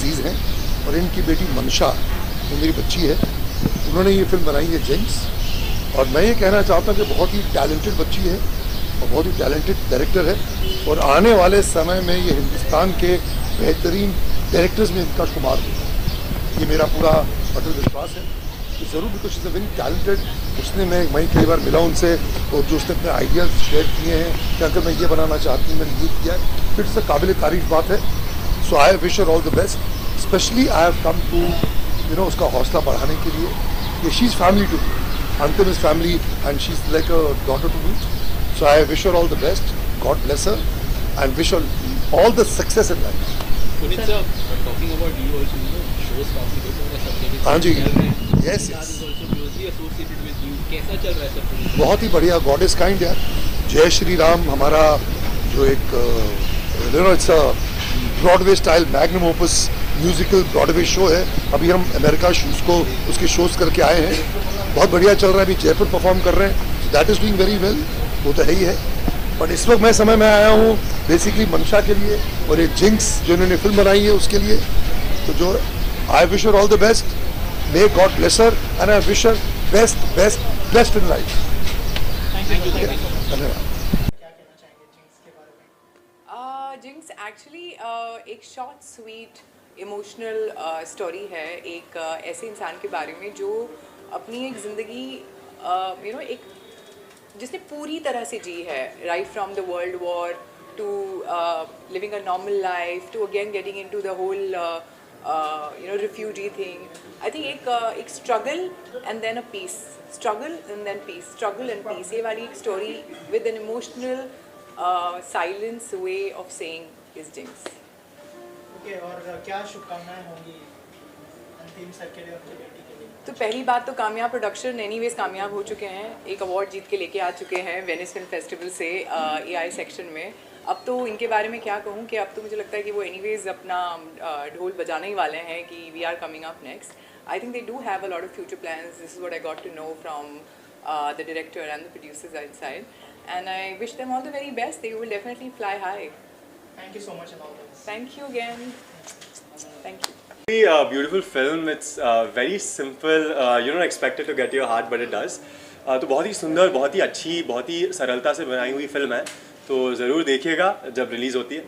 अजीज़ हैं, और इनकी बेटी मनशा जो मेरी बच्ची है, उन्होंने ये फिल्म बनाई है जिंक्स। और मैं ये कहना चाहता हूँ कि बहुत ही टैलेंटेड बच्ची है और बहुत ही टैलेंटेड डायरेक्टर है, और आने वाले समय में ये हिंदुस्तान के बेहतरीन डायरेक्टर्स में इनका शुमार होगा, ये मेरा पूरा अटल विश्वास है कि ज़रूर, because is a very talented. उसने मैं कई बार मिला उनसे, और जो उसने अपने आइडियाज़ शेयर किए हैं कि अंकल मैं ये बनाना चाहती हूँ, मैंने ये किया है, फिर से काबिल तारीफ बात है। So I wish her all the best, specially I have come to उसका हौसला बढ़ाने के लिए। ये she is family to me, Antim is family and she is like a daughter to me. So I wish her all the best, God bless her, and wish her all the success in life. Punit sir, talking about you also, shows काफी लोगों का subject हाँ जी, yes. yes. is also closely associated with you. कैसा चल रहा है सब कुछ? बहुत ही बढ़िया, गॉड इज काइंड यार। जय श्री राम हमारा जो एक it's a Broadway style magnum opus musical Broadway show है। अभी हम अमेरिका उसको उसके शोज करके आए हैं, बहुत बढ़िया चल रहा है। अभी जयपुर परफॉर्म कर रहे हैं, that is doing very well, वो तो है ही है। बट इस वक्त मैं समय में आया हूँ बेसिकली मनशा के लिए, और ये जिंक्स जो इन्होंने फिल्म बनाई है उसके लिए। तो जो आई wish her all the best, may God bless her, and I wish her best best best in life. धन्यवाद। जिंक्स एक्चुअली एक शॉर्ट स्वीट इमोशनल स्टोरी है, एक ऐसे इंसान के बारे में जो अपनी एक ज़िंदगी एक जिसने पूरी तरह से जी है, right from the world war two living a normal life to again getting into the whole refugee thing. I think एक struggle and then a peace, struggle and then peace, struggle and peace, ये वाली एक story with an emotional silence way of saying is jinx. Okay, और क्या शुभकामनाएं होंगी अंतिम sir के लिए, अपनी बेटी के लिए? तो पहली बात तो कामयाब प्रोडक्शन एनीवेज कामयाब हो चुके हैं, एक अवार्ड जीत के लेके आ चुके हैं वेनिस फिल्म फेस्टिवल से एआई सेक्शन में। अब तो इनके बारे में क्या कहूँ कि अब तो मुझे लगता है कि वो एनीवेज अपना ढोल बजाने ही वाले हैं कि we are coming up next. I think they do have a lot of future plans, this is what I got to know from the director and the producers inside, and I wish them all the very best, they will definitely fly high. Thank you so much and all the best. Thank you again, thank you. Beautiful film. It's very simple. You don't expect it to get your heart, but it does. तो बहुत ही सुंदर, बहुत ही अच्छी, बहुत ही सरलता से बनाई हुई फिल्म है, तो ज़रूर देखिएगा जब रिलीज़ होती है।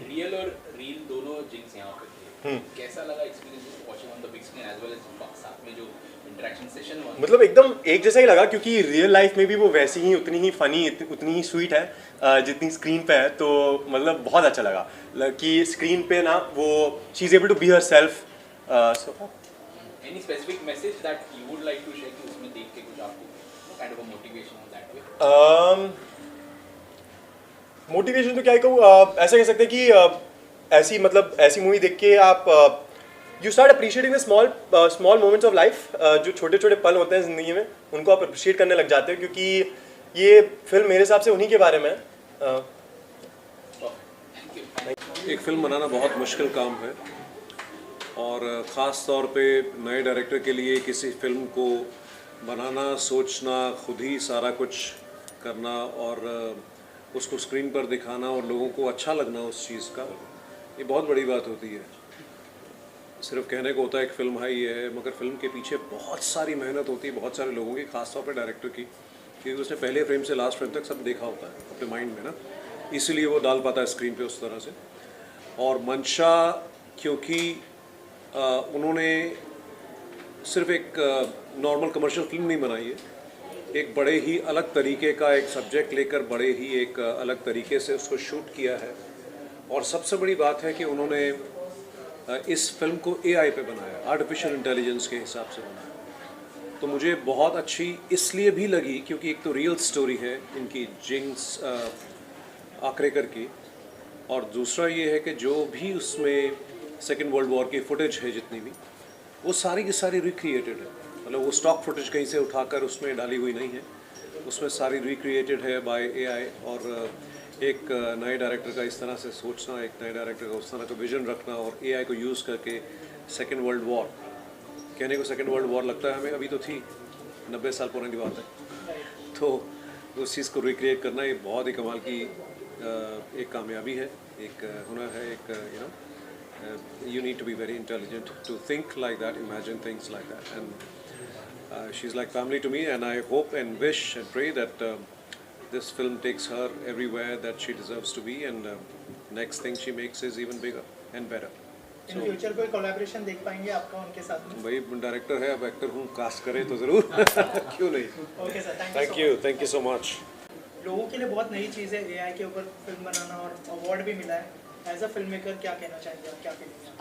रियल और रील दोनों जिंक्स यहाँ पे थे। कैसा लगा experience watching on the big screen as well as साथ में जो इंटरेक्शन सेशन हुआ? मतलब एकदम एक जैसा ही लगा, क्योंकि रियल लाइफ में भी वो वैसी ही, उतनी ही फनी, उतनी ही स्वीट है जितनी स्क्रीन पे है। तो मतलब बहुत अच्छा लगा कि स्क्रीन पे ना वो she is able to be herself. Any specific message that you would like to share कि उसमें देख के कुछ आपको काइंड ऑफ अ मोटिवेशन हो दैट वे? मोटिवेशन तो क्या ही कहूँ, ऐसा कह सकते हैं कि ऐसी मूवी देख के आप you start appreciating the small moments of life. जो छोटे छोटे पल होते हैं ज़िंदगी में, उनको आप अप्रिशिएट करने लग जाते हो, क्योंकि ये फिल्म मेरे हिसाब से उन्हीं के बारे में है। एक फिल्म बनाना बहुत मुश्किल काम है, और ख़ास तौर पे नए डायरेक्टर के लिए किसी फिल्म को बनाना, सोचना, खुद ही सारा कुछ करना और उसको स्क्रीन पर दिखाना और लोगों को अच्छा लगना उस चीज़ का, ये बहुत बड़ी बात होती है। सिर्फ कहने को होता है एक फिल्म है ये है, मगर फिल्म के पीछे बहुत सारी मेहनत होती है, बहुत सारे लोगों की, खासतौर पर डायरेक्टर की, क्योंकि उसने पहले फ्रेम से लास्ट फ्रेम तक सब देखा होता है अपने माइंड में ना, इसीलिए वो डाल पाता है स्क्रीन पे उस तरह से। और मंशा, क्योंकि उन्होंने सिर्फ एक नॉर्मल कमर्शियल फिल्म नहीं बनाई है, एक बड़े ही अलग तरीके का एक सब्जेक्ट लेकर बड़े ही एक अलग तरीके से उसको शूट किया है। और सबसे बड़ी बात है कि उन्होंने इस फिल्म को AI पे बनाया, आर्टिफिशियल इंटेलिजेंस के हिसाब से बनाया। तो मुझे बहुत अच्छी इसलिए भी लगी क्योंकि एक तो रियल स्टोरी है इनकी, जिंक्स आकरेकर की, और दूसरा ये है कि जो भी उसमें सेकेंड वर्ल्ड वॉर की फुटेज है जितनी भी, वो सारी की सारी रिक्रिएटेड है। मतलब वो स्टॉक फुटेज कहीं से उठाकर उसमें डाली हुई नहीं है, उसमें सारी रिक्रिएटेड है बाय AI। और एक नए डायरेक्टर का इस तरह से सोचना, एक नए डायरेक्टर का उस तरह का विजन रखना और AI को यूज़ करके सेकेंड वर्ल्ड वॉर, कहने को सेकेंड वर्ल्ड वॉर लगता है हमें, अभी तो थी, 90 साल पुरानी बात है, तो उस चीज़ को रिक्रिएट करना ये बहुत ही कमाल की एक कामयाबी है, एक हुनर है, एक you need to be very intelligent to think like that, imagine things like that. And she's like family to me, and I hope and wish and pray that this film takes her everywhere that she deserves to be, and next thing she makes is even bigger and better. In future कोई collaboration देख पाएंगे आपका उनके साथ में? भाई director है, अब एक्टर हूँ, कास्ट करे तो ज़रूर क्यों नहीं. Okay sir, thank you so much. लोगों के लिए बहुत नई चीज़ है एआई के ऊपर फिल्म बनाना, और अवार्ड भी मिला है. एज अ फिल्म मेकर क्या कहना चाहेंगे आप, क्या फीलिंग है?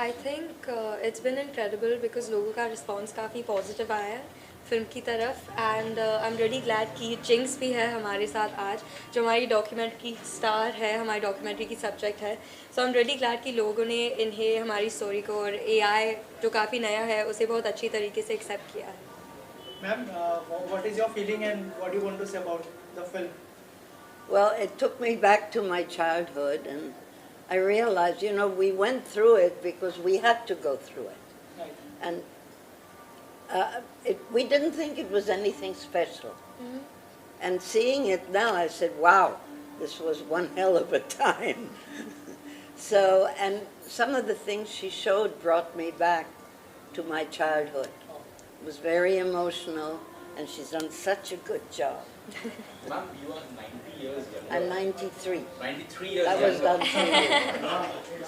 I think it's been incredible because लोगों का रिस्पॉन्स काफ़ी पॉजिटिव आया है फिल्म की तरफ. And I am really glad कि जिंक्स भी है हमारे साथ आज, जो हमारी डॉक्यूमेंट्री स्टार है, हमारी डॉक्यूमेंट्री की सब्जेक्ट है. So I am really glad कि लोगों ने इन्हें हमारी स्टोरी को और एआई जो काफ़ी नया है उसे बहुत अच्छी तरीके से एक्सेप्ट किया है. Ma'am, what is your feeling and what you want to say about the film? Well, it took me back to my childhood, and I realized, you know, we went through it because we had to go through it. Right. And we didn't think it was anything special. And seeing it now, I said, wow, this was one hell of a time. So, and some of the things she showed brought me back to my childhood. It was very emotional, and she's done such a good job. Ma'am, you are 90 years younger. I'm 93. 93 years That was younger. done 3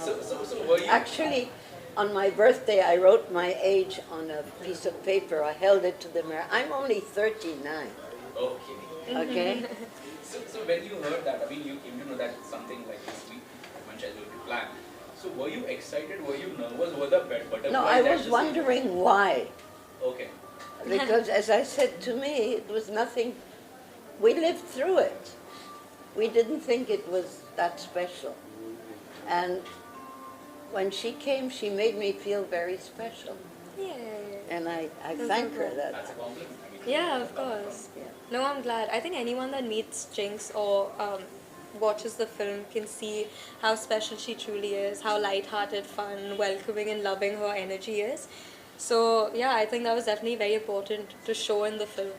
years. So were you... Actually, on my birthday, I wrote my age on a piece of paper. I held it to the mirror. I'm only 39. Okay. Okay? So when you heard that, I mean, you came to know that something like this Mancha is going to plan. So were you excited? Were you nervous? Were the butterflies? No, I at was the wondering why. Okay. Because, as I said, to me, it was nothing. We lived through it. We didn't think it was that special. And when she came, she made me feel very special. Yeah. And I That's thank her lovely. that. That's a compliment. I mean, Yeah, of course. No, I'm glad. I think anyone that meets Jinx or watches the film can see how special she truly is, how light-hearted, fun, welcoming and loving her energy is. So, yeah, I think that was definitely very important to show in the film.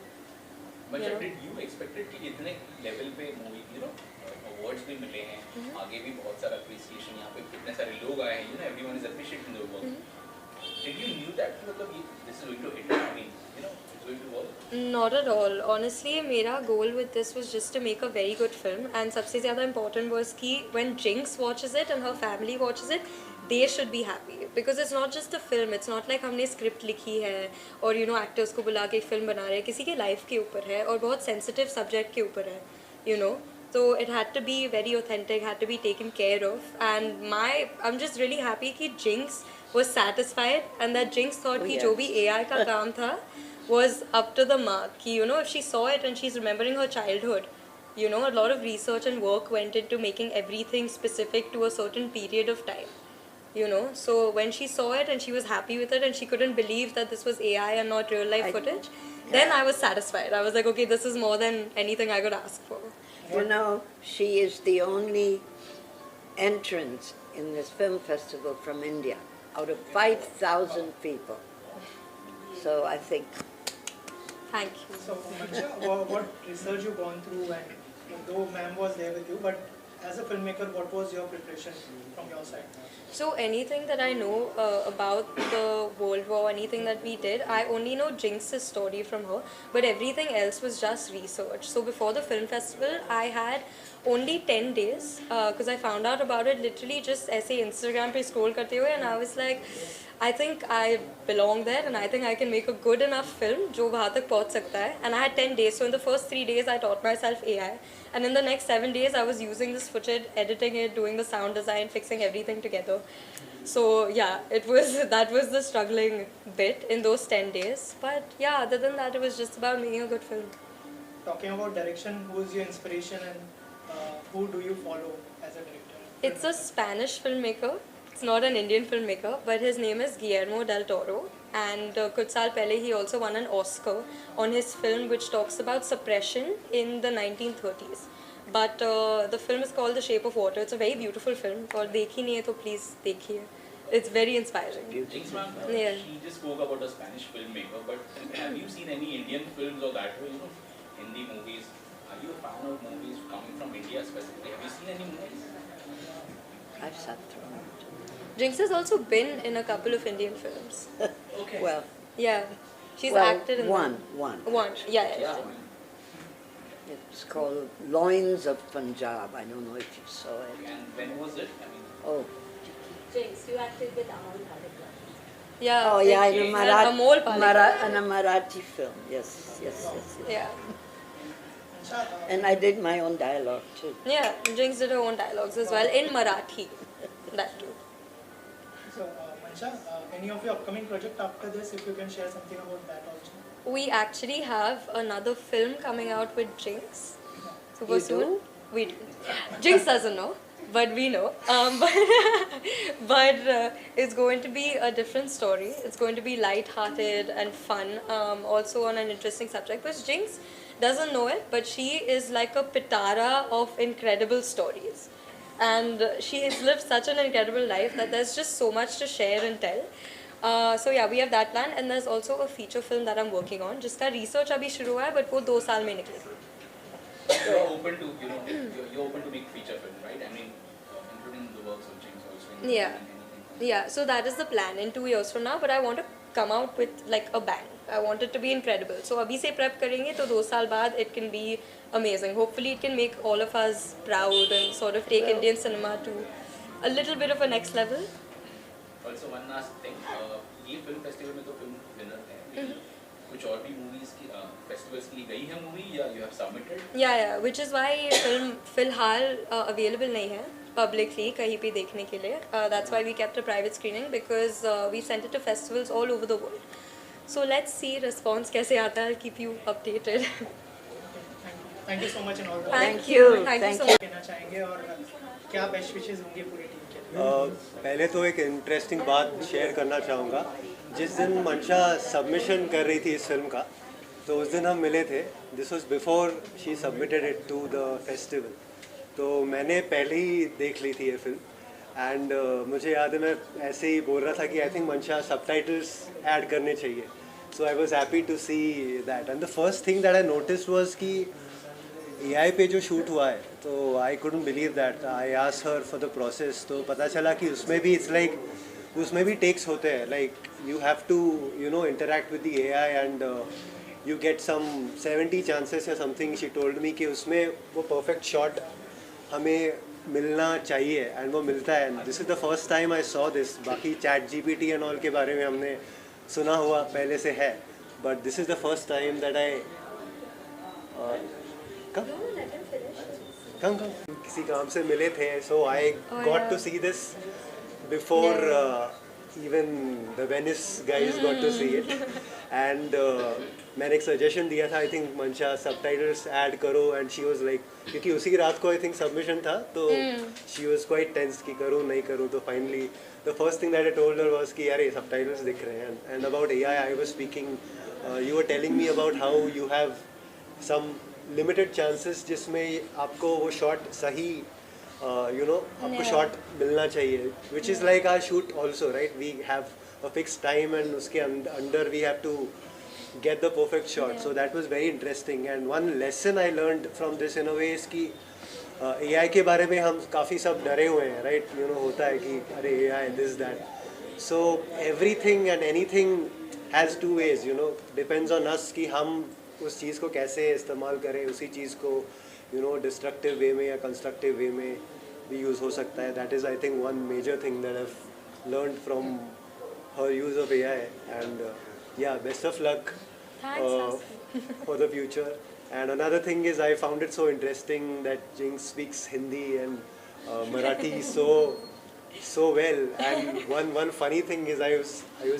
Mancha, You know? did you expected कि इतने level पे movie, awards भी मिले हैं, आगे भी बहुत सारा अप्रिसिएशन, यहाँ पे कितने सारे लोग आए हैं, everyone is appreciating the work. Did you knew that मतलब this is going to hit? I mean, it's going to work. Not at all. Honestly, मेरा goal with this was just to make a very good film, and सबसे ज़्यादा important was कि when Jinx watches it and her family watches it, they should be happy, because it's not just a film. It's not like हमने script लिखी है और actors को बुला के एक film बना रहे हैं. किसी के life के ऊपर है और बहुत sensitive subject के ऊपर है, So it had to be very authentic, had to be taken care of, and I'm just really happy कि Jinx was satisfied, and that Jinx thought कि जो भी AI का काम था was up to the mark. Ki, if she saw it and she's remembering her childhood, a lot of research and work went into making everything specific to a certain period of time. So when she saw it and she was happy with it and she couldn't believe that this was AI and not real life footage, then I was satisfied. I was like, okay, this is more than anything I could ask for. You know, she is the only entrant in this film festival from India out of 5,000 people. So I think. Thank you. So, Mancha, what research you gone through, and though ma'am was there with you, but as a filmmaker, what was your preparation from your side? So anything that I know about the World War, anything that we did, I only know Jinx's story from her, but everything else was just research. So before the film festival, I had only 10 days because I found out about it literally just ऐसे Instagram पे scroll करते हुए, and I was like, I think I belong there and I think I can make a good enough film जो वहाँ तक पहुँच सकता है. And I had 10 days, so in the first 3 days I taught myself AI, and in the next 7 days I was using this footage, editing it, doing the sound design, fixing everything together. So yeah, that was the struggling bit in those 10 days. But yeah, other than that, it was just about making a good film. Talking about direction, who is your inspiration and who do you follow as a director? It's a Spanish filmmaker. It's not an Indian filmmaker, but his name is Guillermo del Toro. And kuch saal pehle he also won an Oscar on his film which talks about suppression in the 1930s. But the film is called The Shape of Water. It's a very beautiful film. Aur dekhi nahi hai to please dekhiye. It's very inspiring. Jinx ma'am, Yeah. she just spoke about a Spanish filmmaker, but have you seen any Indian films or that way, Hindi movies? Are you a fan of movies coming from India specifically? Have you seen any movies? I've sat through it. Jinx has also been in a couple of Indian films. Okay. Well, Yeah, she's well, acted in one. One. Yeah. It's called Loins of Punjab. I don't know if you saw it. And when was it? I mean, Oh, Jinx, you acted with Amol Bharadwaj. Yeah. oh yeah, in and a, Amol Palekar. in a Marathi film. Yes. Yeah. Mansha, And I did my own dialogue too. Yeah, Jinx did her own dialogues as well in Marathi. That too. so Mansha, any of your upcoming project after this, if you can share something about that also. We actually have another film coming out with Jinx. Super You soon. do? We do. Jinx doesn't know, but we know. But it's going to be a different story. It's going to be light-hearted and fun. Also on an interesting subject. Because Jinx doesn't know it, but she is like a pitara of incredible stories. And she has lived such an incredible life that there's just so much to share and tell. So yeah, we have that plan, and there's also a feature film that I'm working on. जिसका research अभी शुरू हुआ है, but वो 2 साल में निकलेगी. you're open to, you know, you're open to make feature film, right? I mean, including the works of Jinx also. Yeah. Yeah, so that is the plan in 2 years from now, but I want to come out with like a bang. I want it to be incredible. So अभी से prep करेंगे तो 2 साल बाद it can be amazing. Hopefully it can make all of us proud and sort of take Indian cinema to a little bit of a next level. Also one last thing, ये film festival में तो film winner है. कुछ और भी movies की festivals के लिए गई है movie या you have submitted? Yeah, which is why ये film फिलहाल available नहीं है publicly कहीं पे देखने के लिए. That's why we kept a private screening because we sent it to festivals all over the world. So let's see response कैसे आता है. I'll keep you updated. Thank you so much and all the Thank Thank you. you. Thank you Thank so you. much. कहना चाहेंगे और क्या best wishes होंगे पूरी team के लिए. पहले तो एक इंटरेस्टिंग बात शेयर करना चाहूँगा. जिस दिन मंशा सबमिशन कर रही थी इस फिल्म का, तो उस दिन हम मिले थे. This was before she submitted it to the festival. तो मैंने पहले ही देख ली थी ये फिल्म एंड मुझे याद है मैं ऐसे ही बोल रहा था कि I think Mansha subtitles add करने चाहिए. So I was happy to see that and the first thing that I notice was कि AI पे जो शूट हुआ है तो I couldn't believe that. I asked her for the process, तो पता चला कि उसमें भी इट्स लाइक उसमें भी टेक्स होते हैं. Like you have to you know interact with the AI and you get some 70 chances या समथिंग. शी टोल्ड मी कि उसमें वो परफेक्ट शॉट हमें मिलना चाहिए एंड वो मिलता है. And this is the first time I saw this. बाकी ChatGPT एंड ऑल के बारे में हमने सुना हुआ पहले से है, but this is the first time that I come किसी काम से मिले थे. So I got to see this before even the Venice guys got to see it. And मैंने एक सजेशन दिया था, I think Mansha subtitles add करो, एंड शी वाज लाइक, क्योंकि उसी रात को आई थिंक सबमिशन था, तो शी वाज क्वाइट टेंस कि करूँ नहीं करूँ. तो finally the first thing that I told her was कि यार ये सबटाइटल्स दिख रहे हैं. And about AI I was speaking, you were telling me about how you have some limited chances जिसमें आपको वो शॉट सही यू नो आपको शॉट मिलना चाहिए, which is like our shoot also, right. We have a fix time and उसके under we have to get the perfect shot. So that was very interesting. And one lesson I learned from this in a way is कि AI के बारे में हम काफ़ी सब डरे हुए हैं, right? You know, होता है कि अरे AI this that. So everything and anything has two ways. You know, depends on us कि हम उस चीज़ को कैसे इस्तेमाल करें. उसी चीज़ को you know destructive way में या constructive way में भी use हो सकता है. That is I think one major thing that I've learned from her use of AI. And yeah, best of luck for the future. And another thing is I found it so interesting that Jinx speaks Hindi and Marathi so well. And one funny thing is I was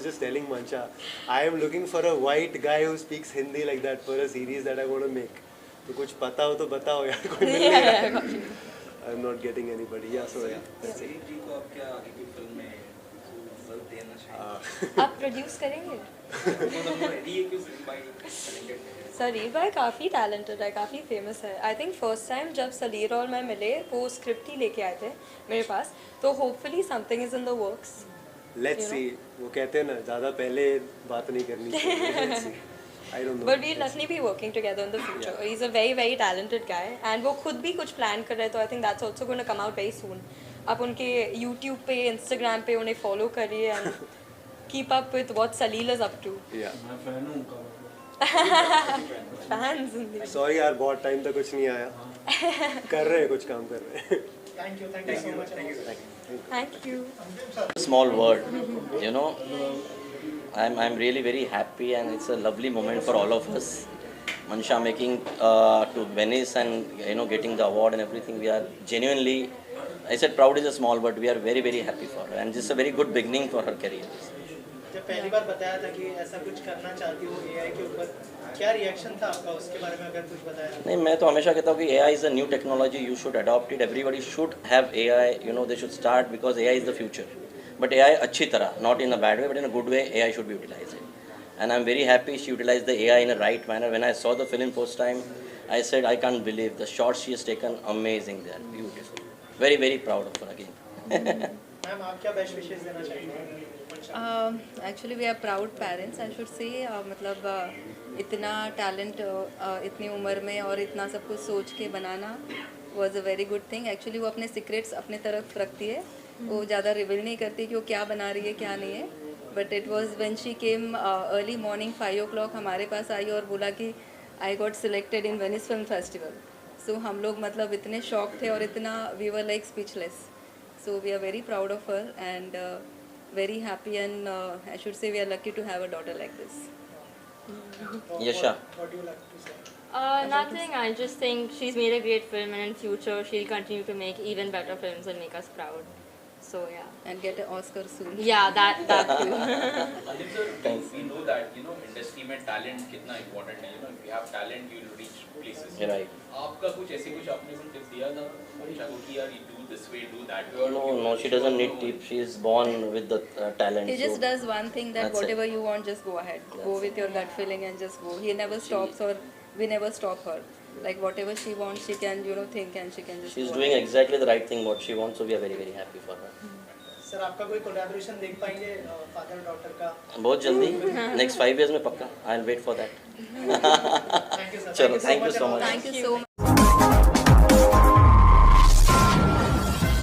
just telling Mancha, I am looking for a white guy who speaks Hindi like that for a series that I want to make. तो कुछ पता हो तो बताओ यार, कोई मिल नहीं रहा. I'm not getting anybody. Yeah, so yeah. That's it. जी को आप क्या आगे की फिल्म में फल देना चाहिए? आप प्रोड्यूस करेंगे? सलीर सलीर भाई काफ़ी टैलेंटेड है, काफ़ी फेमस है. आई थिंक फर्स्ट टाइम जब सलीर और मैं मिले वो स्क्रिप्ट ही लेके आए थे मेरे पास, तो hopefully something is in the works. Let's see. वो कहते हैं ना ज़्यादा पहले बात नहीं करनी चाहिए. Let's see. I don't know. But we'll definitely be working together in the future. He's a very very talented guy and वो खुद भी कुछ plan कर रहे हैं, तो I think that's also going to come out very soon. आप उनके यूट्यूब पे, इंस्टाग्राम पे उन्हें फॉलो करिए and keep up with what Salil is up to. Fans sorry यार, बहुत टाइम तक कुछ नहीं आया। कर रहे हैं, कुछ काम कर रहे हैं। Thank you so much. Thank you. Small word, you know. I'm really very happy, and it's a lovely moment for all of us. Manisha making to Venice and getting the award and everything. We are genuinely, I said proud is a small word. We are very very happy for her, and this is a very good beginning for her career. जब पहली बार बताया था कि ऐसा कुछ करना चाहती हो AI के ऊपर, क्या रिएक्शन था आपका उसके बारे में, अगर कुछ बताया? नहीं, मैं तो हमेशा कहता हूँ कि AI is a new technology. You should adopt it. Everybody should have AI. They should start because AI is the future. But AI अच्छी तरह, not in a bad way, but in a good way, AI should be utilized. And I'm very happy she utilized the AI in a right manner. When I saw the film first time, I said I can't believe the shots she has taken. Amazing, they are beautiful. Very very proud of her again. Ma'am आप क्या best wishes देना चाहेंगे? Actually we are proud parents, I should say मतलब इतना talent इतनी उम्र में और इतना सब कुछ सोच के बनाना was a very good thing. Actually वो अपने सीक्रेट्स अपने तरफ रखती है, वो ज़्यादा रिवील नहीं करती कि वो क्या बना रही है क्या नहीं है। But it was when she came early morning 5 o'clock हमारे पास आई और बोला कि I got selected in Venice film festival. So हम लोग मतलब इतने शॉक थे और इतना we were like speechless. So we are very proud of her and very happy, and I should say we are lucky to have a daughter like this. Yasha. What do you like to say? Nothing. I just think she's made a great film, and in future she'll continue to make even better films and make us proud. So yeah. And get an Oscar soon. Yeah, that too. Anil sir, we know that industry में talent कितना important है. If you have talent, you will reach places. Right. आपका कुछ आपने कुछ tips दिया था मनीषा को कि यार you do this way, do that way? No, she doesn't need tips. She is born with the talent. He just does one thing, that That's whatever it. you want, just go ahead. Go with your gut feeling and just go. He never stops, or we never stop her. Like whatever she wants, she can think and she can just. She's go doing ahead. exactly the right thing what she wants, so we are very very happy for her. Sir आपका कोई collaboration देख पाएंगे father daughter का? बहुत जल्दी, next 5 years में पक्का. I'll wait for that. Thank you sir. चलो, thank you so much. Thank you so much.